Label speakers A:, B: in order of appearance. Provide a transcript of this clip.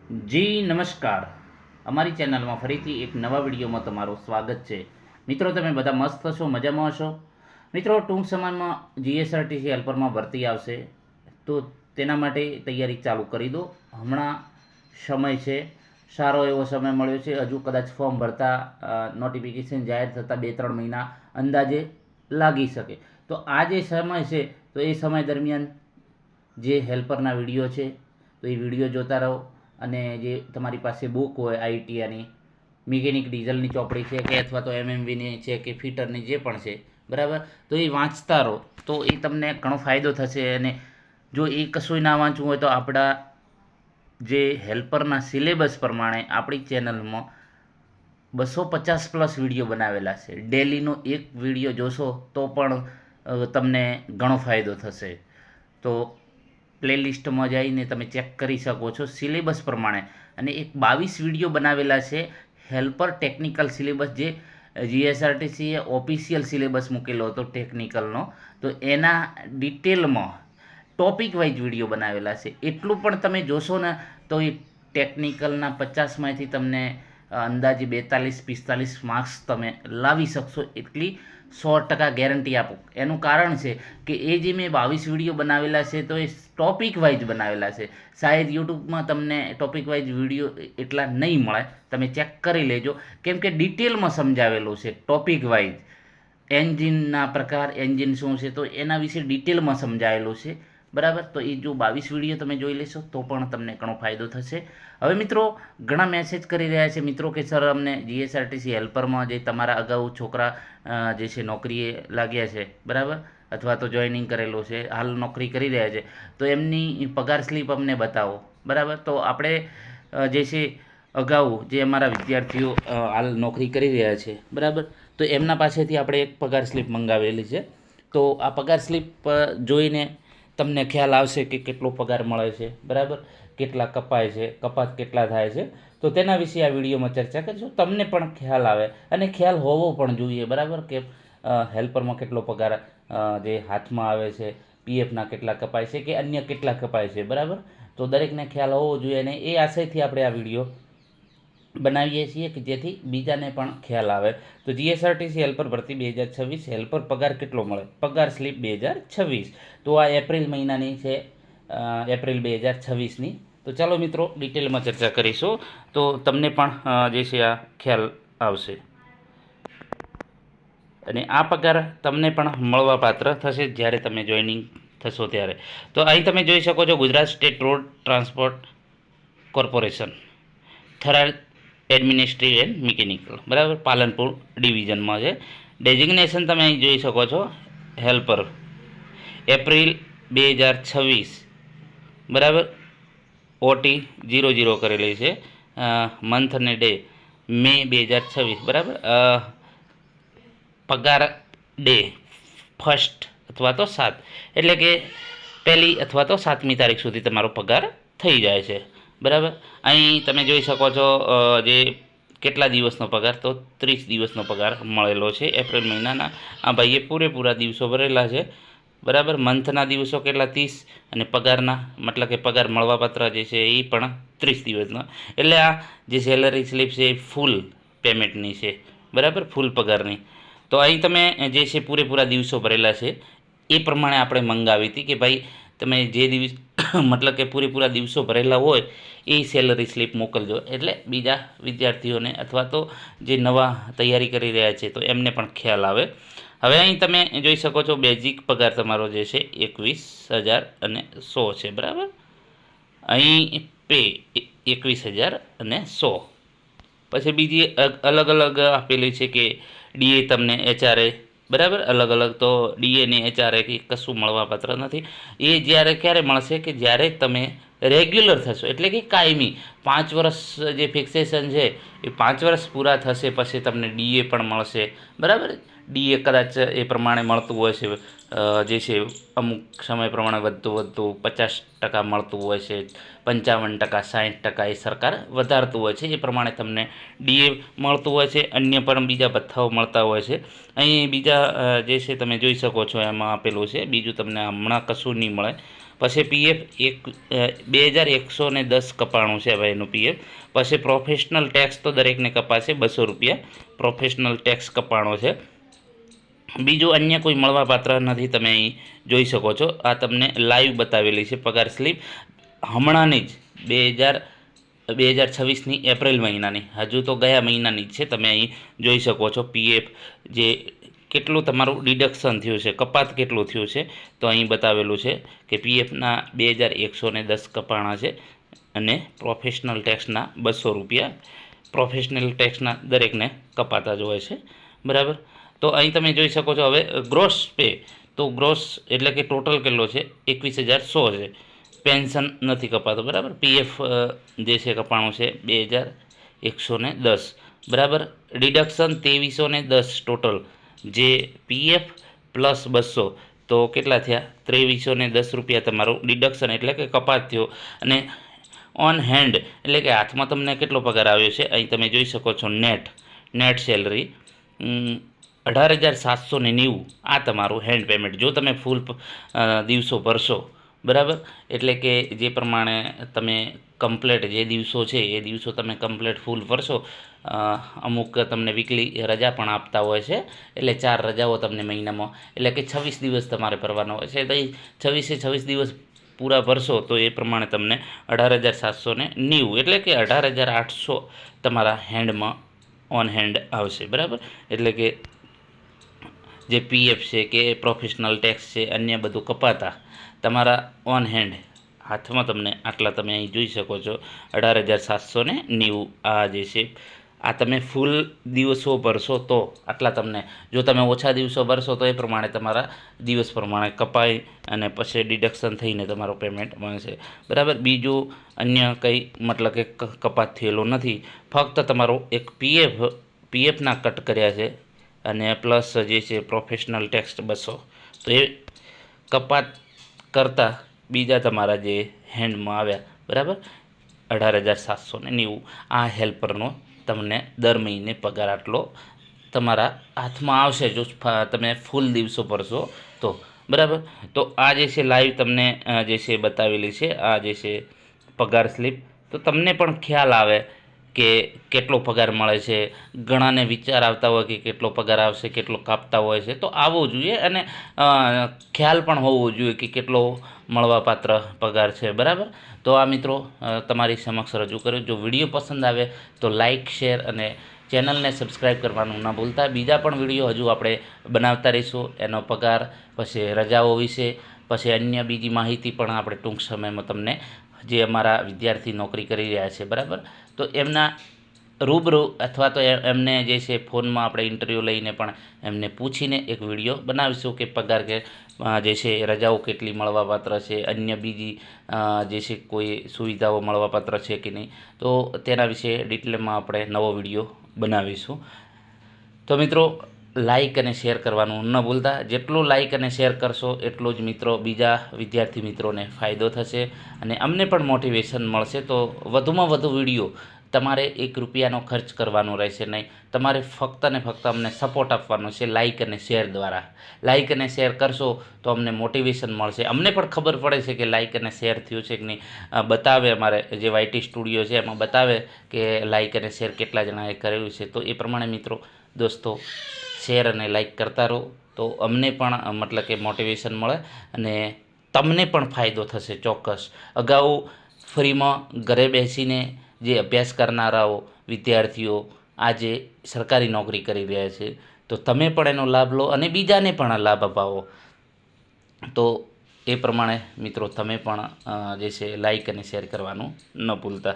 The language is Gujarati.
A: જી નમસ્કાર. અમારી ચેનલમાં ફરીથી એક નવા વિડીયોમાં તમારું સ્વાગત છે. મિત્રો, તમે બધા મસ્ત છો, મજામાં હશો? મિત્રો, ટૂંક સમયમાં જીએસઆરટીસી હેલ્પરમાં ભરતી આવશે, તો તેના માટે તૈયારી ચાલુ કરી દો. હમણાં સમય છે, સારો એવો સમય મળ્યો છે. હજુ કદાચ ફોર્મ ભરતા નોટિફિકેશન જાહેર થતાં 2-3 મહિના અંદાજે લાગી શકે. તો આ જે સમય છે, તો એ સમય દરમિયાન જે હેલ્પરના વિડીયો છે, તો એ વિડીયો જોતા રહો. અને જે તમારી પાસે બુક હોય આઈટીઆઈની, મિકેનિક ડીઝલની ચોપડી છે કે અથવા તો એમએમવીની છે કે ફિટરની જે પણ છે, બરાબર, તો એ વાંચતા રહો તો એ તમને ઘણો ફાયદો થશે. અને જો એ કશું ના વાંચવું હોય તો આપણા જે હેલ્પરના સિલેબસ પ્રમાણે આપણી ચેનલમાં 250+ વિડીયો બનાવેલા છે. ડેલીનો એક વિડીયો જોશો તો પણ તમને ઘણો ફાયદો થશે. તો પ્લેલિસ્ટમાં જઈને તમે ચેક કરી શકો છો સિલેબસ પ્રમાણે. અને એક 22 વિડીયો બનાવેલા છે હેલ્પર ટેકનિકલ સિલેબસ, જે જીએસઆરટીસીએ ઓફિશિયલ સિલેબસ મૂકેલો હતો ટેકનિકલનો, તો એના ડિટેલમાં ટોપિક વાઇઝ વિડીયો બનાવેલા છે. એટલું પણ તમે જોશો ને તો એ ટેકનિકલના 50માંથી તમને અંદાજે 42-45 માર્ક્સ તમે લાવી શકશો, એટલી 100% ગેરંટી આપું. એનું કારણ છે કે એ જે મેં 22 વિડીયો બનાવેલા છે, તો એ ટોપિક વાઇઝ બનાવેલા છે. શાયદ યુટ્યુબમાં તમને ટોપિક વાઇઝ વિડીયો એટલા નહીં મળે, તમે ચેક કરી લેજો, કેમ કે ડિટેલમાં સમજાવેલું છે ટોપિક વાઇઝ. એન્જિનના પ્રકાર, એન્જિન શું છે, તો એના વિશે ડિટેલમાં સમજાયેલું છે, બરાબર. તો એ જો 22 વિડીયો તમે જોઈ લેશો તો પણ તમને ઘણો ફાયદો થશે. હવે મિત્રો, ઘણા મેસેજ કરી રહ્યા છે મિત્રો કે સર, અમને જીએસઆરટીસી હેલ્પરમાં જે તમારા અગાઉ છોકરા જે છે નોકરીએ લાગ્યા છે, બરાબર, અથવા તો જોઈનિંગ કરેલું છે, હાલ નોકરી કરી રહ્યા છે, તો એમની પગાર સ્લીપ અમને બતાવો, બરાબર. તો આપણે જે છે અગાઉ જે અમારા વિદ્યાર્થીઓ હાલ નોકરી કરી રહ્યા છે, બરાબર, તો એમના પાસેથી આપણે એક પગાર સ્લીપ મંગાવેલી છે. તો આ પગાર સ્લીપ જોઈને તમને ખ્યાલ આવશે કે કેટલો પગાર મળે છે, બરાબર, કેટલા કપાય છે, કપાત કેટલા થાય છે. તો તેના વિશે આ વિડીયોમાં ચર્ચા કરીશું, તમને પણ ખ્યાલ આવે. અને ખ્યાલ હોવો પણ જોઈએ, બરાબર, કે હેલ્પરમાં કેટલો પગાર જે હાથમાં આવે છે, પીએફના કેટલા કપાય છે કે અન્ય કેટલા કપાય છે, બરાબર. તો દરેકને ખ્યાલ હોવો જોઈએ. અને એ આશયથી આપણે આ વિડીયો બનાવીએ છીએ કે જેથી બીજાને પણ ખ્યાલ આવે. તો જીએસઆરટીસી હેલ્પર ભરતી 2026, હેલ્પર પગાર કેટલો મળે, પગાર સ્લીપ 2026. તો આ એપ્રિલ મહિનાની છે, એપ્રિલ 2026ની. તો ચાલો મિત્રો, ડિટેલમાં ચર્ચા કરીશું, તો તમને પણ જે છે આ ખ્યાલ આવશે. અને આ પગાર તમને પણ મળવા પાત્ર થશે જ્યારે તમે જોઈનિંગ થશો ત્યારે. તો અહીં તમે જોઈ શકો છો, Gujarat state road transport corporation, Tharad administrative and mechanical, બરાબર, પાલનપુર ડિવિઝનમાં છે. ડેઝિગ્નેશન તમે અહીં જોઈ શકો છો, હેલ્પર, એપ્રિલ 2026, બરાબર. ઓટી 00 કરેલી છે. મંથ અને ડે મે 2026, બરાબર. પગાર ડે ફર્સ્ટ અથવા તો 7, એટલે કે પહેલી અથવા તો 7મી તારીખ સુધી તમારો પગાર થઈ જાય છે, બરાબર. અહીં તમે જોઈ શકો છો જે કેટલા દિવસનો પગાર, તો 30 દિવસનો પગાર મળેલો છે એપ્રિલ મહિનાના. આ ભાઈએ પૂરેપૂરા દિવસો ભરેલા છે, બરાબર. મંથના દિવસો કેટલા, 30, અને પગારના મતલબ કે પગાર મળવાપાત્ર જે છે એ પણ 30 દિવસનો. એટલે આ જે સેલરી સ્લીપ છે એ ફૂલ પેમેન્ટની છે, બરાબર, ફૂલ પગારની. તો અહીં તમે જે છે પૂરેપૂરા દિવસો ભરેલા છે એ પ્રમાણે આપણે મંગાવી હતી કે ભાઈ તમે જે દિવસ મતલબ કે પૂરેપૂરા દિવસો ભરેલા હોય એ સેલરી સ્લીપ મોકલજો, એટલે બીજા વિદ્યાર્થીઓને અથવા તો જે નવા તૈયારી કરી રહ્યા છે તો એમને પણ ખ્યાલ આવે. હવે અહીં તમે જોઈ શકો છો, બેઝિક પગાર તમારો જે છે 21,100 છે, બરાબર. અહીં પે 21,100. પછી બીજી અલગ અલગ આપેલી છે કે ડીએ તમને એચઆરએ, બરાબર, અલગ અલગ. તો ડીએ ને એચઆરએ કે કશું મળવાપાત્ર નથી. એ જ્યારે ક્યારે મળશે કે જ્યારે તમે રેગ્યુલર થશો, એટલે કે કાયમી 5 વર્ષ જે ફિક્સેશન છે એ 5 વર્ષ પૂરા થશે પછી તમને ડીએ પણ મળશે, બરાબર. ડીએ કદાચ એ પ્રમાણે મળતું હોય છે, જે છે અમુક સમય પ્રમાણે વધતું 50% મળતું હોય છે, 55%, 60% એ સરકાર વધારતું હોય છે. એ પ્રમાણે તમને ડીએ મળતું હોય છે. અન્ય પણ બીજા ભથ્થાઓ મળતા હોય છે. અહીં બીજા જે છે તમે જોઈ શકો છો, એમાં આપેલું છે. બીજું તમને હમણાં કશું નહીં મળે, પછી પીએફ 2110 કપાણું છે હવે એનું પીએફ. પછી પ્રોફેશનલ ટેક્સ તો દરેકને કપાશે 200 રૂપિયા પ્રોફેશનલ ટેક્સ કપાણો છે. બીજું અન્ય કોઈ મળવાપાત્ર નથી, તમે અહીં જોઈ શકો છો. આ તમને લાઈવ બતાવેલી છે પગાર સ્લીપ હમણાંની જ 2026ની એપ્રિલ મહિનાની, હજુ તો ગયા મહિનાની જ છે. તમે અહીં જોઈ શકો છો પીએફ જે કેટલું તમારું ડિડક્શન થયું છે, કપાત કેટલું થયું છે. તો અહીં બતાવેલું છે કે પીએફના 2110 કપાણા છે અને પ્રોફેશનલ ટેક્સના 200 રૂપિયા પ્રોફેશનલ ટેક્સના દરેકને કપાતા જ હોય છે, બરાબર. તો અહીં તમે જોઈ શકો છો હવે ગ્રોસ પે. તો ગ્રોસ એટલે કે ટોટલ કેટલો છે 21,100 છે. પેન્શન નથી કપાતું, બરાબર. પીએફ જે છે કપાણું છે 2110, બરાબર. ડિડક્શન 2310 ટોટલ, જે પીએફ પ્લસ 200 તો કેટલા થયા 2310 રૂપિયા તમારું ડિડક્શન એટલે કે કપાત થયો. અને ઓન હેન્ડ એટલે કે હાથમાં તમને કેટલો પગાર આવ્યો છે અહીં તમે જોઈ શકો છો. નેટ સેલરી 18,790 આ તમારું હેન્ડ પેમેન્ટ જો તમે ફૂલ દિવસો ભરશો, બરાબર. એટલે કે જે પ્રમાણે તમે કમ્પ્લેટ જે દિવસો છે એ દિવસો તમે કમ્પ્લેટ ફૂલ ભરશો. અમુક તમને વીકલી રજા પણ આપતા હોય છે, એટલે 4 રજાઓ તમને મહિનામાં એટલે કે 26 દિવસ તમારે ભરવાનો હોય છે. તો એ 26 દિવસ પૂરા ભરશો તો એ પ્રમાણે તમને 18,790 એટલે કે 18,800 તમારા હેન્ડમાં ઓન હેન્ડ આવશે, બરાબર. એટલે કે જે પીએફ છે કે પ્રોફેશનલ ટેક્સ છે અન્ય બધું કપાતા તમારા ઓન હેન્ડ હાથમાં તમને આટલા તમે અહીં જોઈ શકો છો 18,790 આ જે છે. આ તમે ફૂલ દિવસો ભરશો તો આટલા તમને, જો તમે ઓછા દિવસો ભરશો તો એ પ્રમાણે તમારા દિવસ પ્રમાણે કપાઈ અને પછી ડિડક્શન થઈને તમારું પેમેન્ટ મળશે, બરાબર. બીજું અન્ય કંઈ મતલબ કે કપાત થયેલો નથી, ફક્ત તમારો એક પીએફના કટ કર્યા છે અને પ્લસ જે છે પ્રોફેશનલ ટેક્સ 200. તો એ કપાત કરતાં બીજા તમારા જે હેન્ડમાં આવ્યા, બરાબર 18,790 આ હેલ્પરનો તમને દર મહિને પગાર આટલો તમારા હાથમાં આવશે જો તમે ફૂલ દિવસો ભરશો તો, બરાબર. તો આ જે છે લાઈવ તમને જે છે બતાવેલી છે આ જે છે પગાર સ્લીપ. તો તમને પણ ખ્યાલ આવે કે કેટલો પગાર મળે છે. ઘણાને વિચાર આવતા હોય કે કેટલો પગાર આવશે, કેટલો કાપતા હોય છે. તો આવવો જોઈએ અને ખ્યાલ પણ હોવો જોઈએ કે કેટલો મળવાપાત્ર પગાર છે, બરાબર. તો આ મિત્રો તમારી સમક્ષ રજૂ કર્યો. જો વિડીયો પસંદ આવે તો લાઈક, શેર અને ચેનલને સબસ્ક્રાઈબ કરવાનું ન ભૂલતા. બીજા પણ વિડીયો હજુ આપણે બનાવતા રહીશું, એનો પગાર, પછી રજાઓ વિશે, પછી અન્ય બીજી માહિતી પણ આપણે ટૂંક સમયમાં તમને જે અમારા વિદ્યાર્થી નોકરી કરી રહ્યા છે, બરાબર. તો એમના રૂબરૂ અથવા તો એમને જે છે ફોનમાં આપણે ઇન્ટરવ્યૂ લઈને પણ એમને પૂછીને એક વિડીયો બનાવીશું કે પગાર કે જે છે રજાઓ કેટલી મળવાપાત્ર છે, અન્ય બીજી જે છે કોઈ સુવિધાઓ મળવાપાત્ર છે કે નહીં, તો તેના વિશે ડિટેલમાં આપણે નવો વિડીયો બનાવીશું. તો મિત્રો લાઈક અને શેર કરવાનું ન ભૂલતા. જેટલું લાઈક અને શેર કરશો એટલું જ મિત્રો બીજા વિદ્યાર્થી મિત્રોને ફાયદો થશે અને અમને પણ મોટિવેશન મળશે. તો વધુમાં વધુ વિડીયો તમારે 1 રૂપિયાનો ખર્ચ કરવાનો રહેશે નહીં. તમારે ફક્ત ને ફક્ત અમને સપોર્ટ આપવાનો છે લાઈક અને શેર દ્વારા. લાઈક અને શેર કરશો તો અમને મોટિવેશન મળશે. અમને પણ ખબર પડે છે કે લાઈક અને શેર થયું છે કે નહીં. બતાવે અમારે જે વાયટી સ્ટુડિયો છે એમાં બતાવે કે લાઈક અને શેર કેટલા જણાએ કરેલું છે. તો એ પ્રમાણે મિત્રો દોસ્તો શેર અને લાઈક કરતા રહો તો અમને પણ મતલબ કે મોટિવેશન મળે અને તમને પણ ફાયદો થશે ચોક્કસ. અગાઉ ફ્રીમાં ઘરે બેસીને જે અભ્યાસ કરનારાઓ વિદ્યાર્થીઓ આજે સરકારી નોકરી કરી રહ્યા છે, તો તમે પણ એનો લાભ લો અને બીજાને પણ લાભ અપાવો. તો એ પ્રમાણે મિત્રો તમે પણ જે છે લાઈક અને શેર કરવાનું ન ભૂલતા.